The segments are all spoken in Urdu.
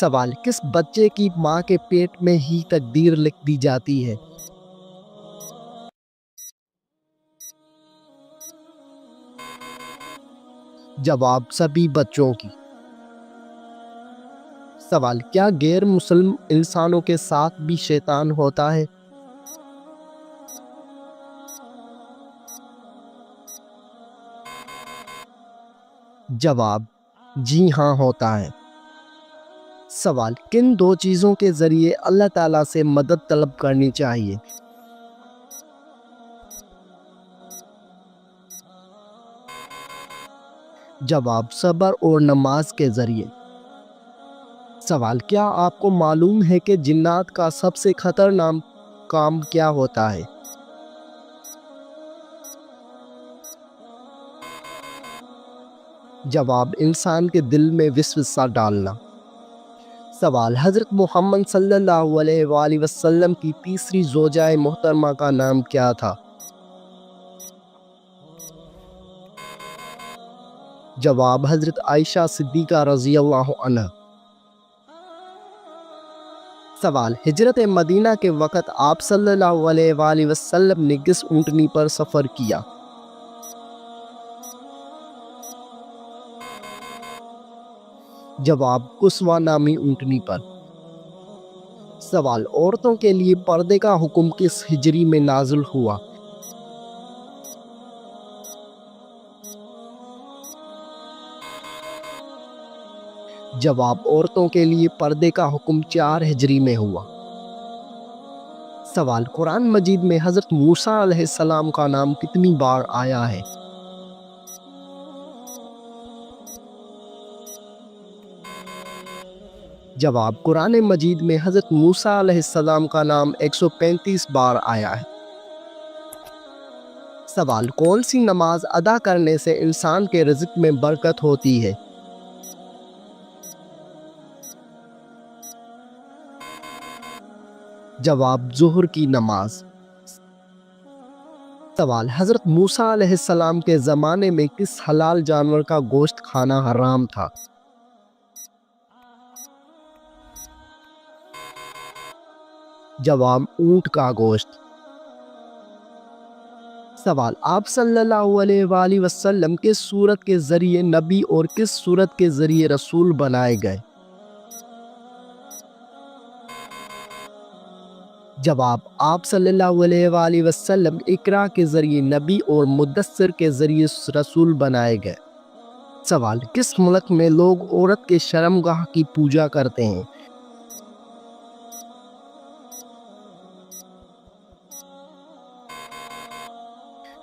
سوال، کس بچے کی ماں کے پیٹ میں ہی تقدیر لکھ دی جاتی ہے؟ جواب، سبھی بچوں کی۔ سوال، کیا غیر مسلم انسانوں کے ساتھ بھی شیطان ہوتا ہے؟ جواب، جی ہاں ہوتا ہے۔ سوال، کن دو چیزوں کے ذریعے اللہ تعالیٰ سے مدد طلب کرنی چاہیے؟ جواب، صبر اور نماز کے ذریعے۔ سوال، کیا آپ کو معلوم ہے کہ جنات کا سب سے خطرناک کام کیا ہوتا ہے؟ جواب، انسان کے دل میں وسوسہ ڈالنا۔ سوال، حضرت محمد صلی اللہ علیہ وآلہ وسلم کی تیسری زوجہ محترمہ کا نام کیا تھا؟ جواب، حضرت عائشہ صدیقہ رضی اللہ عنہ۔ سوال، ہجرت مدینہ کے وقت آپ صلی اللہ علیہ وآلہ وسلم نے کس اونٹنی پر سفر کیا؟ جواب، قصوہ نامی اونٹنی پر۔ سوال، عورتوں کے لیے پردے کا حکم کس ہجری میں نازل ہوا؟ جواب، عورتوں کے لیے پردے کا حکم 4 ہجری میں ہوا۔ سوال، قرآن مجید میں حضرت موسیٰ علیہ السلام کا نام کتنی بار آیا ہے؟ جواب، قرآن مجید میں حضرت موسیٰ علیہ السلام کا نام 135 بار آیا ہے۔ سوال، کون سی نماز ادا کرنے سے انسان کے رزق میں برکت ہوتی ہے؟ جواب، ظہر کی نماز۔ سوال، حضرت موسیٰ علیہ السلام کے زمانے میں کس حلال جانور کا گوشت کھانا حرام تھا؟ جواب، اونٹ کا گوشت۔ سوال، آپ صلی اللہ علیہ وآلہ وسلم کس سورت کے ذریعے نبی اور کس سورت کے ذریعے رسول بنائے گئے؟ جواب، آپ صلی اللہ علیہ وآلہ وسلم اقرا کے ذریعے نبی اور مدثر کے ذریعے رسول بنائے گئے۔ سوال، کس ملک میں لوگ عورت کے شرمگاہ کی پوجا کرتے ہیں؟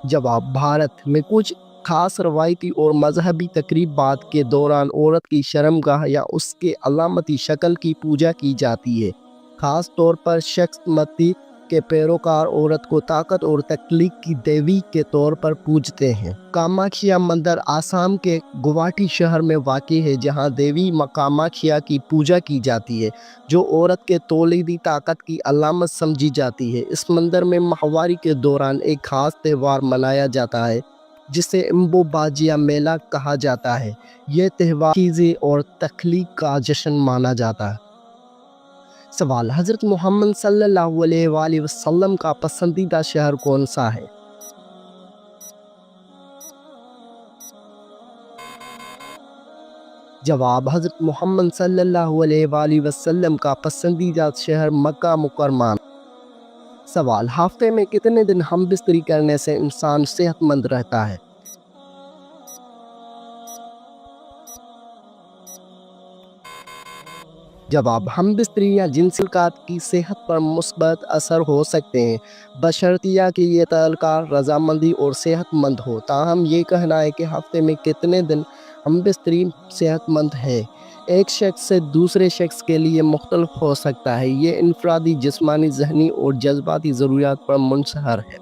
جواب، بھارت میں کچھ خاص روایتی اور مذہبی تقریبات کے دوران عورت کی شرمگاہ یا اس کے علامتی شکل کی پوجا کی جاتی ہے۔ خاص طور پر شخص متی کے پیروکار عورت کو طاقت اور تخلیق کی دیوی کے طور پر پوجتے ہیں۔ کاماکھیا مندر آسام کے گوہاٹی شہر میں واقع ہے، جہاں دیوی کاماکھیا کی پوجا کی جاتی ہے، جو عورت کے تولیدی طاقت کی علامت سمجھی جاتی ہے۔ اس مندر میں ماہواری کے دوران ایک خاص تہوار منایا جاتا ہے جسے امبو باجیا میلہ کہا جاتا ہے۔ یہ تہوار چیزیں اور تخلیق کا جشن مانا جاتا ہے۔ سوال، حضرت محمد صلی اللہ علیہ وآلہ وسلم کا پسندیدہ شہر کون سا ہے؟ جواب، حضرت محمد صلی اللہ علیہ وآلہ وسلم کا پسندیدہ شہر مکہ مکرمہ۔ سوال، ہفتے میں کتنے دن ہم بستری کرنے سے انسان صحت مند رہتا ہے؟ جواب، ہم بستری یا جنسی تعلقات کی صحت پر مثبت اثر ہو سکتے ہیں، بشرطیہ کہ یہ تعلقات رضامندی اور صحت مند ہو۔ تاہم یہ کہنا ہے کہ ہفتے میں کتنے دن ہم بستری صحت مند ہے، ایک شخص سے دوسرے شخص کے لیے مختلف ہو سکتا ہے۔ یہ انفرادی جسمانی، ذہنی اور جذباتی ضروریات پر منحصر ہے۔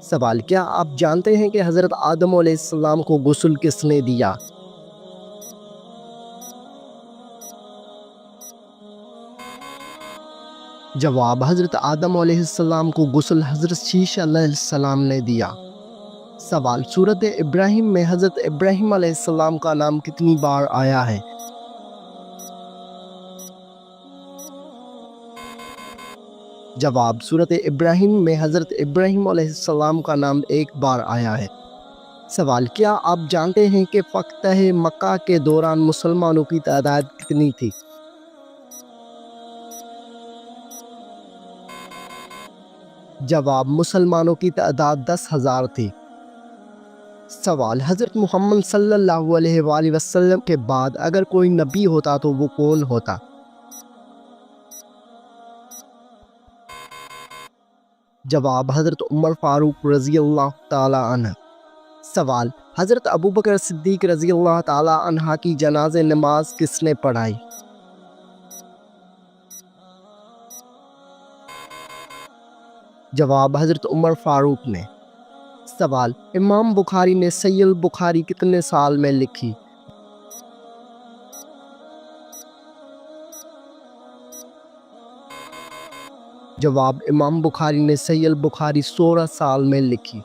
سوال، کیا آپ جانتے ہیں کہ حضرت آدم علیہ السلام کو غسل کس نے دیا؟ جواب، حضرت آدم علیہ السلام کو غسل حضرت شیش علیہ السلام نے دیا۔ سوال، سورۃ ابراہیم میں حضرت ابراہیم علیہ السلام کا نام کتنی بار آیا ہے؟ جواب سورۃ ابراہیم میں حضرت ابراہیم علیہ السلام کا نام ایک بار آیا ہے۔ سوال، کیا آپ جانتے ہیں کہ فتح مکہ کے دوران مسلمانوں کی تعداد کتنی تھی؟ جواب، مسلمانوں کی تعداد 10,000 تھی۔ سوال، حضرت محمد صلی اللہ علیہ وآلہ وسلم کے بعد اگر کوئی نبی ہوتا تو وہ کون ہوتا؟ جواب، حضرت عمر فاروق رضی اللہ تعالی عنہ۔ سوال، حضرت ابوبکر صدیق رضی اللہ تعالی عنہ کی جنازہ نماز کس نے پڑھائی؟ جواب، حضرت عمر فاروق نے۔ سوال، امام بخاری نے صحیح البخاری کتنے سال میں لکھی؟ جواب، امام بخاری نے صحیح البخاری 16 سال میں لکھی۔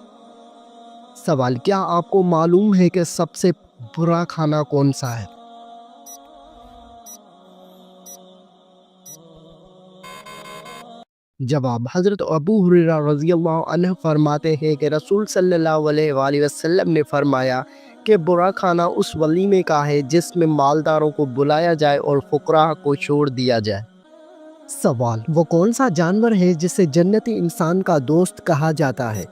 سوال، کیا آپ کو معلوم ہے کہ سب سے برا کھانا کون سا ہے؟ جواب، حضرت ابو ہریرہ رضی اللہ عنہ فرماتے ہیں کہ رسول صلی اللہ علیہ وآلہ وسلم نے فرمایا کہ برا کھانا اس ولیمے کا ہے جس میں مالداروں کو بلایا جائے اور فقراء کو چھوڑ دیا جائے۔ سوال، وہ کون سا جانور ہے جسے جنتی انسان کا دوست کہا جاتا ہے؟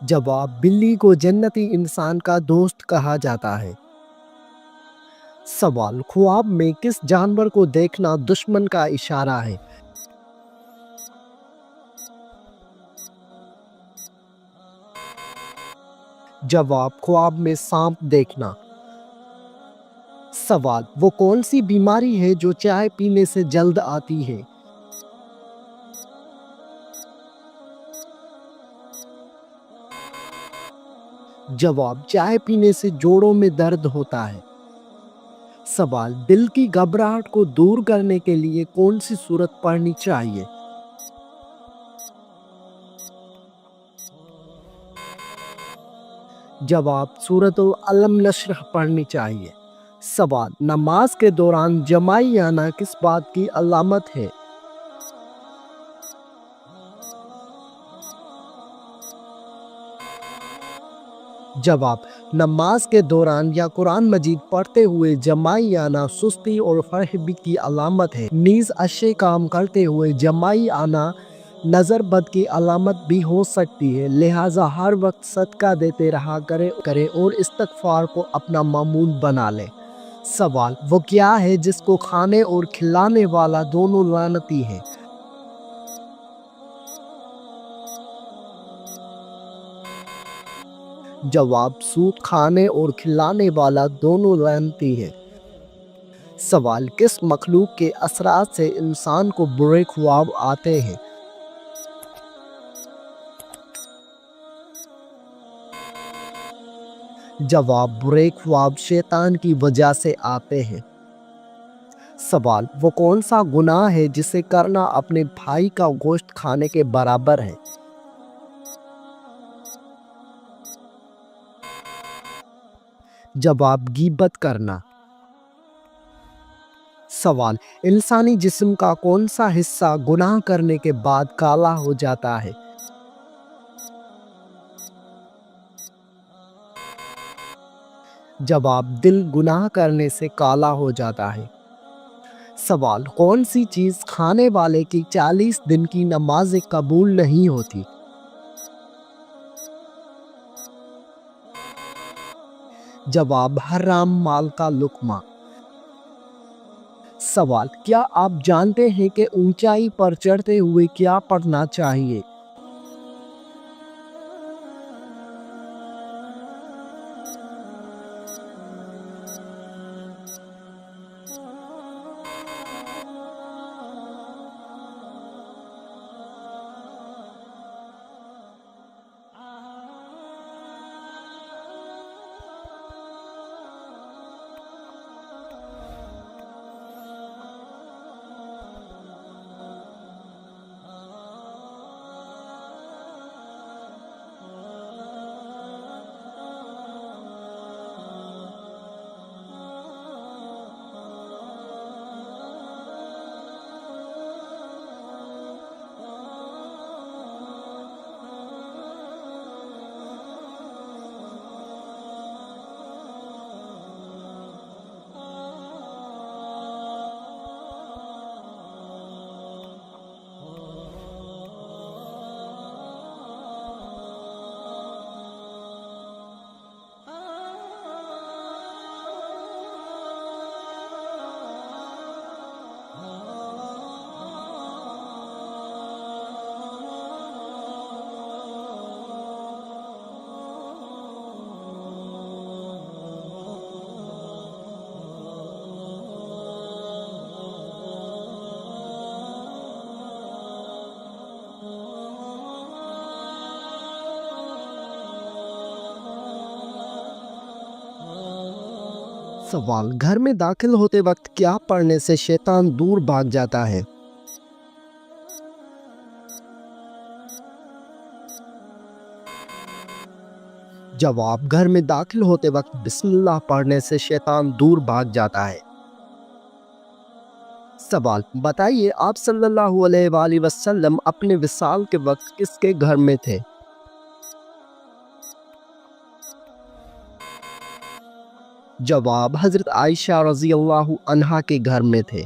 جواب، بلی کو جنتی انسان کا دوست کہا جاتا ہے۔ سوال، خواب میں کس جانور کو دیکھنا دشمن کا اشارہ ہے؟ جواب، خواب میں سانپ دیکھنا۔ سوال، وہ کون سی بیماری ہے جو چائے پینے سے جلد آتی ہے؟ جواب، چائے پینے سے جوڑوں میں درد ہوتا ہے۔ سوال، دل کی گھبراہٹ کو دور کرنے کے لیے کون سی سورت پڑھنی چاہیے؟ جواب، سورۃ العلم نشرح پڑھنی چاہیے۔ سوال، نماز کے دوران جمائی آنا کس بات کی علامت ہے؟ جواب، نماز کے دوران یا قرآن مجید پڑھتے ہوئے جمائی آنا سستی اور فرحبی کی علامت ہے، نیز اچھے کام کرتے ہوئے جمائی آنا نظر بد کی علامت بھی ہو سکتی ہے، لہٰذا ہر وقت صدقہ دیتے رہا کرے اور استغفار کو اپنا معمول بنا لے۔ سوال، وہ کیا ہے جس کو کھانے اور کھلانے والا دونوں لعنتی ہیں؟ جواب، سود کھانے اور کھلانے والا دونوں لعنتی ہے۔ سوال، کس مخلوق کے اثرات سے انسان کو برے خواب آتے ہیں؟ جواب، برے خواب شیطان کی وجہ سے آتے ہیں۔ سوال، وہ کون سا گناہ ہے جسے کرنا اپنے بھائی کا گوشت کھانے کے برابر ہے؟ جواب، غیبت کرنا۔ سوال، انسانی جسم کا کون سا حصہ گناہ کرنے کے بعد کالا ہو جاتا ہے؟ جواب، دل گناہ کرنے سے کالا ہو جاتا ہے۔ سوال، کون سی چیز کھانے والے کی 40 دن کی نمازیں قبول نہیں ہوتی؟ جواب، حرام مال کا لقمہ۔ سوال، کیا آپ جانتے ہیں کہ اونچائی پر چڑھتے ہوئے کیا پڑھنا چاہیے؟ سوال، گھر میں داخل ہوتے وقت کیا پڑھنے سے شیطان دور بھاگ جاتا ہے؟ جواب، گھر میں داخل ہوتے وقت بسم اللہ پڑھنے سے شیطان دور بھاگ جاتا ہے۔ سوال، بتائیے آپ صلی اللہ علیہ وآلہ وسلم اپنے وصال کے وقت کس کے گھر میں تھے؟ جواب، حضرت عائشہ رضی اللہ عنہا کے گھر میں تھے۔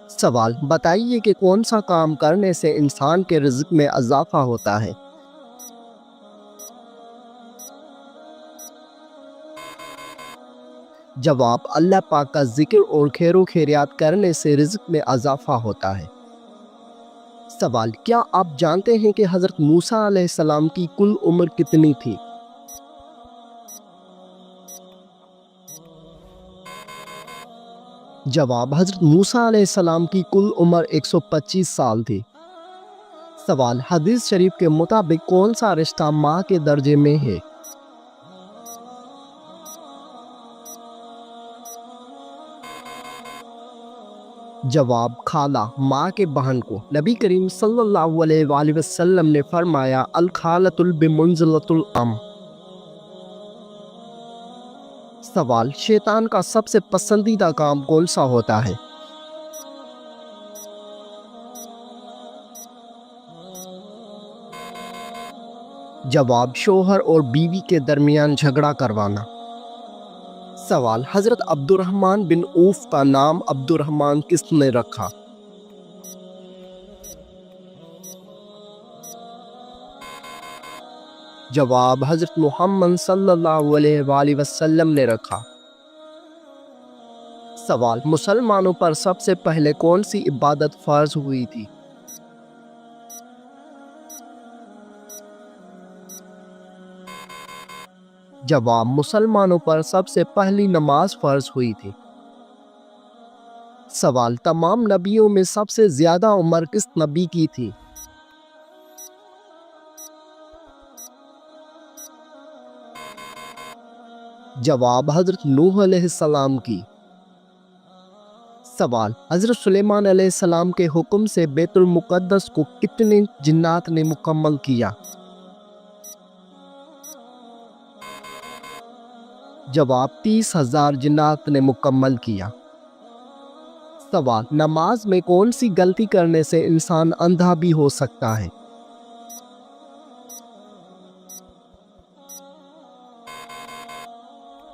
سوال، بتائیے کہ کون سا کام کرنے سے انسان کے رزق میں اضافہ ہوتا ہے؟ جواب، اللہ پاک کا ذکر اور خیر و خیریات کرنے سے رزق میں اضافہ ہوتا ہے۔ سوال، کیا آپ جانتے ہیں کہ حضرت موسیٰ علیہ السلام کی کل عمر کتنی تھی؟ جواب، حضرت موسیٰ علیہ السلام کی کل عمر 125 سال تھی۔ سوال، حدیث شریف کے مطابق کون سا رشتہ ماں کے درجے میں ہے؟ جواب، خالہ، ماں کے بہن کو۔ نبی کریم صلی اللہ علیہ وآلہ وسلم نے فرمایا الخالۃ بمنزلۃ الام۔ سوال، شیطان کا سب سے پسندیدہ کام کون سا ہوتا ہے؟ جواب، شوہر اور بیوی کے درمیان جھگڑا کروانا۔ سوال، حضرت عبد الرحمن بن عوف کا نام عبد الرحمن کس نے رکھا؟ جواب، حضرت محمد صلی اللہ علیہ وآلہ وسلم نے رکھا۔ سوال، مسلمانوں پر سب سے پہلے کون سی عبادت فرض ہوئی تھی؟ جواب، مسلمانوں پر سب سے پہلی نماز فرض ہوئی تھی۔ سوال، تمام نبیوں میں سب سے زیادہ عمر کس نبی کی تھی؟ جواب، حضرت نوح علیہ السلام کی۔ سوال، حضرت سلیمان علیہ السلام کے حکم سے بیت المقدس کو کتنے جنات نے مکمل کیا؟ جواب، 30,000 جنات نے مکمل کیا۔ سوال، نماز میں کون سی غلطی کرنے سے انسان اندھا بھی ہو سکتا ہے؟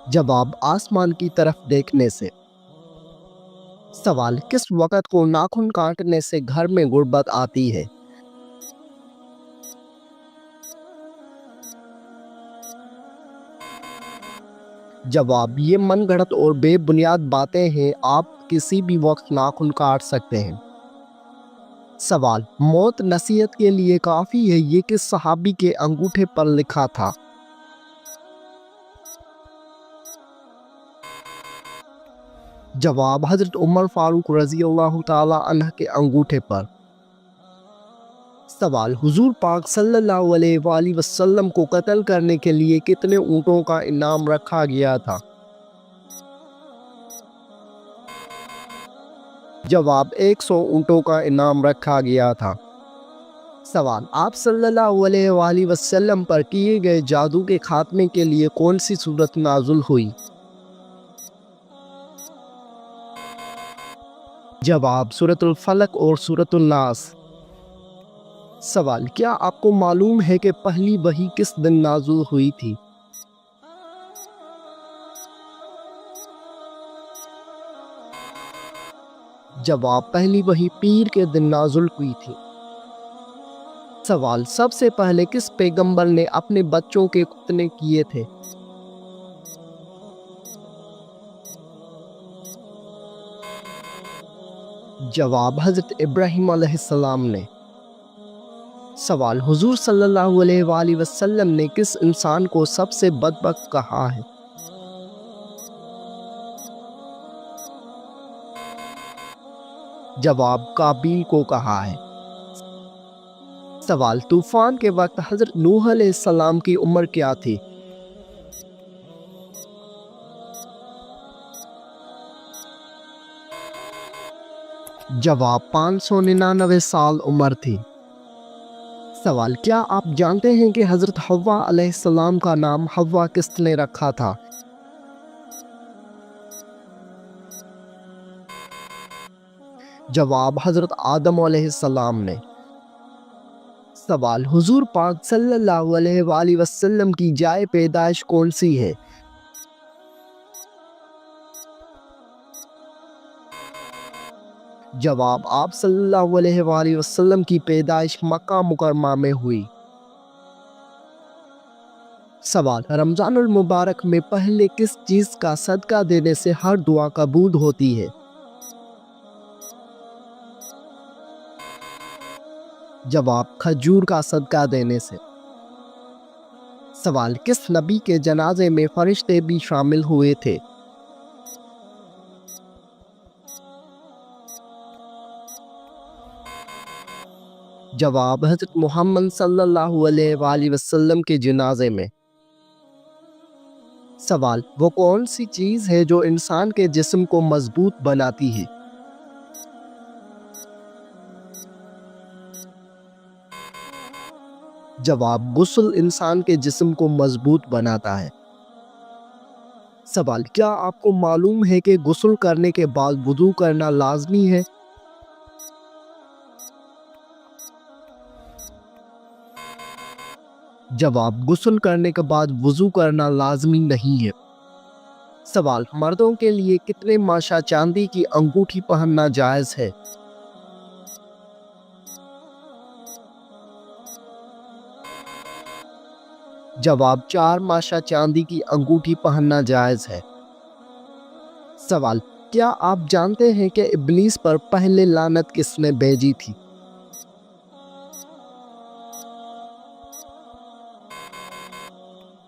جواب، آسمان کی طرف دیکھنے سے۔ سوال، کس وقت کو ناخن کاٹنے سے گھر میں غربت آتی ہے؟ جواب، یہ من گھڑت اور بے بنیاد باتیں ہیں، آپ کسی بھی وقت ناخن کاٹ سکتے ہیں۔ سوال، موت نصیحت کے لیے کافی ہے، یہ کس صحابی کے انگوٹھے پر لکھا تھا؟ جواب، حضرت عمر فاروق رضی اللہ تعالی عنہ کے انگوٹھے پر۔ سوال، حضور پاک صلی اللہ علیہ وآلہ وسلم کو قتل کرنے کے لیے کتنے اونٹوں کا انعام رکھا گیا تھا؟ جواب، 100 اونٹوں کا انعام رکھا گیا تھا۔ سوال، آپ صلی اللہ علیہ وآلہ وسلم پر کیے گئے جادو کے خاتمے کے لیے کون سی سورت نازل ہوئی؟ جواب، سورۃ الفلق اور سورۃ الناس۔ سوال، کیا آپ کو معلوم ہے کہ پہلی وحی کس دن نازل ہوئی تھی؟ جواب، پہلی وحی پیر کے دن نازل ہوئی تھی۔ سوال، سب سے پہلے کس پیغمبر نے اپنے بچوں کے ختنے کیے تھے؟ جواب، حضرت ابراہیم علیہ السلام نے۔ سوال، حضور صلی اللہ علیہ وآلہ وسلم نے کس انسان کو سب سے بدبخت کہا ہے؟ جواب، قابیل کو کہا ہے۔ سوال، طوفان کے وقت حضرت نوح علیہ السلام کی عمر کیا تھی؟ جواب 599 سال عمر تھی۔ سوال، کیا آپ جانتے ہیں کہ حضرت حوا علیہ السلام کا نام حوا کس نے رکھا تھا؟ جواب حضرت آدم علیہ السلام نے۔ سوال، حضور پاک صلی اللہ علیہ وآلہ وسلم کی جائے پیدائش کون سی ہے؟ جواب، آپ صلی اللہ علیہ وآلہ وسلم کی پیدائش مکہ مکرمہ میں ہوئی۔ سوال، رمضان المبارک میں پہلے کس چیز کا صدقہ دینے سے ہر دعا قبول ہوتی ہے؟ جواب، کھجور کا صدقہ دینے سے۔ سوال، کس نبی کے جنازے میں فرشتے بھی شامل ہوئے تھے؟ جواب، حضرت محمد صلی اللہ علیہ وآلہ وسلم کے جنازے میں۔ سوال، وہ کون سی چیز ہے جو انسان کے جسم کو مضبوط بناتی ہے؟ جواب، غسل انسان کے جسم کو مضبوط بناتا ہے۔ سوال، کیا آپ کو معلوم ہے کہ غسل کرنے کے بعد وضو کرنا لازمی ہے؟ جواب، غسل کرنے کے بعد وضو کرنا لازمی نہیں ہے۔ سوال، مردوں کے لیے کتنے ماشا چاندی کی انگوٹھی پہننا جائز ہے؟ جواب، 4 ماشا چاندی کی انگوٹھی پہننا جائز ہے۔ سوال، کیا آپ جانتے ہیں کہ ابلیس پر پہلے لعنت کس نے بھیجی تھی؟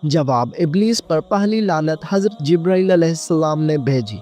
جواب، ابلیس پر پہلی لعنت حضرت جبرائیل علیہ السلام نے بھیجی۔